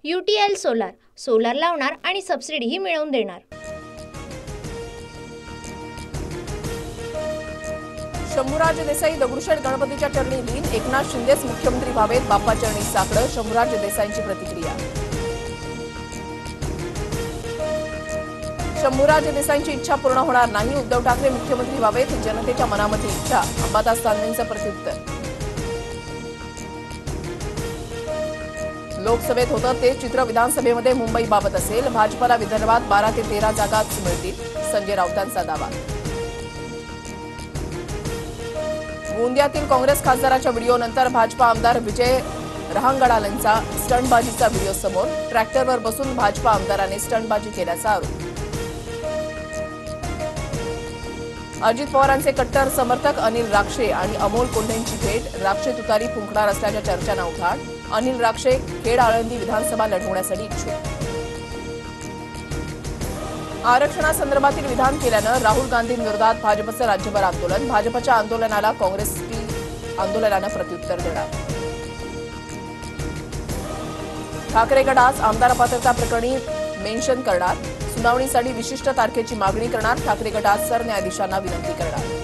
UTL solar solar लावणार आणि सबसिडीही मिळवून देणार। शंभूराज देसाई दगडूशेठ गणपतीच्या चरणी लीन, एकनाथ शिंदेच मुख्यमंत्री व्हावेत, बाप्पा चरणी साकडं, शंभूराज देसाईंची प्रतिक्रिया। शंभूराज देसाईंची इच्छा पूर्ण होणार नाही, उद्धव ठाकरे मुख्यमंत्री व्हावेत, जनतेच्या मनामधली इच्छा, अंबादास दानवेंचं प्रत्युत्तर। लोकसभेत होतं ते चित्र विधानसभेमध्ये मुंबईबाबत असेल, भाजपला विदर्भात 12 ते 13 जागाच मिळतील, संजय राऊतांचा दावा। गोंदियातील काँग्रेस खासदाराच्या व्हिडिओनंतर भाजपा आमदार विजय रहांगडालेंचा स्टंटबाजीचा व्हिडिओ समोर, ट्रॅक्टरवर बसून भाजपा आमदाराने स्टंटबाजी केल्याचा आरोप। अजित पवारांचे कट्टर समर्थक अनिल राक्षे आणि अमोल कोल्हेंची भेट, राक्षे तुतारी फुंकणार असल्याच्या चर्चांना उधाण, अनिल राक्षे खेड आळंदी विधानसभा लढवण्यासाठी इच्छुक। आरक्षणासंदर्भातील विधान केल्यानं राहुल गांधींविरोधात भाजपचं राज्यभर आंदोलन, भाजपच्या आंदोलनाला काँग्रेस आंदोलनानं प्रत्युत्तर देणार। ठाकरे गट आज आमदार पात्रता प्रकरणी मेन्शन करणार, सुनावणीसाठी विशिष्ट तारखेची मागणी करणार, ठाकरे गट आज सरन्यायाधीशांना विनंती करणार।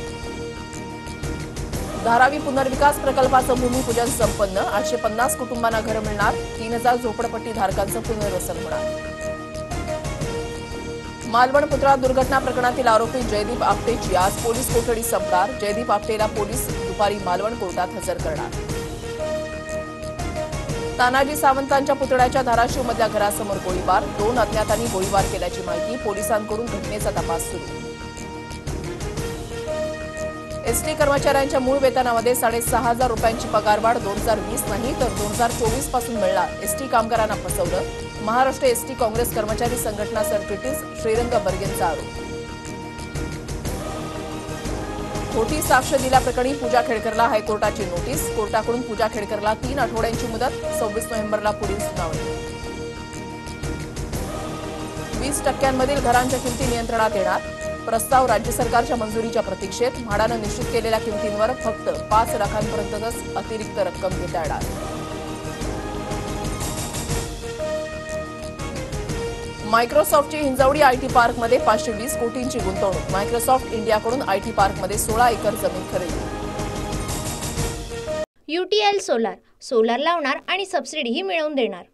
धारावी पुनर्विकास प्रकल्पाचं भूमिपूजन संपन्न, 850 कुटुंबांना घर मिळणार, 3000 झोपडपट्टी धारकांचं पुनर्वसन होणार। मालवण पुतळा दुर्घटना प्रकरणातील आरोपी जयदीप आपटेची आज पोलीस कोठडी संपणार, जयदीप आपटेला पोलीस दुपारी मालवण कोर्टात हजर करणार। तानाजी सावंतांच्या पुतळ्याच्या धाराशिवमधल्या घरासमोर गोळीबार, 2 अज्ञातांनी गोळीबार केल्याची माहिती, पोलिसांकडून घटनेचा तपास सुरू। एसटी कर्मचाऱ्यांच्या मूळ वेतनामध्ये 6,500 रुपयांची पगारवाढ 2020 नाही तर 2024 पासून मिळणार, एसटी कामगारांना फसवलं, महाराष्ट्र एसटी काँग्रेस कर्मचारी संघटना सरचिटणीस श्रीरंग बर्गेंचा आरोप। खोटी साक्ष दिल्याप्रकरणी पूजा खेडकरला हायकोर्टाची नोटीस, कोर्टाकडून पूजा खेडकरला 3 आठवड्यांची मुदत, 26 नोव्हेंबरला पुढील सुनावणी। 20% घरांच्या किमती नियंत्रणात येणार, प्रस्ताव राज्य सरकारच्या मंजुरीच्या प्रतीक्षेत, म्हाडानं निश्चित केलेल्या किमतींवर फक्त 5 लाखांपर्यंतच अतिरिक्त रक्कम घेता येणार। मायक्रोसॉफ्टची हिंजवडी आयटी पार्कमध्ये 520 कोटींची गुंतवणूक, मायक्रोसॉफ्ट इंडियाकडून आयटी पार्कमध्ये 16 एकर जमीन खरेदी। UTL सोलार सोलार लावणार आणि सबसिडीही मिळवून देणार।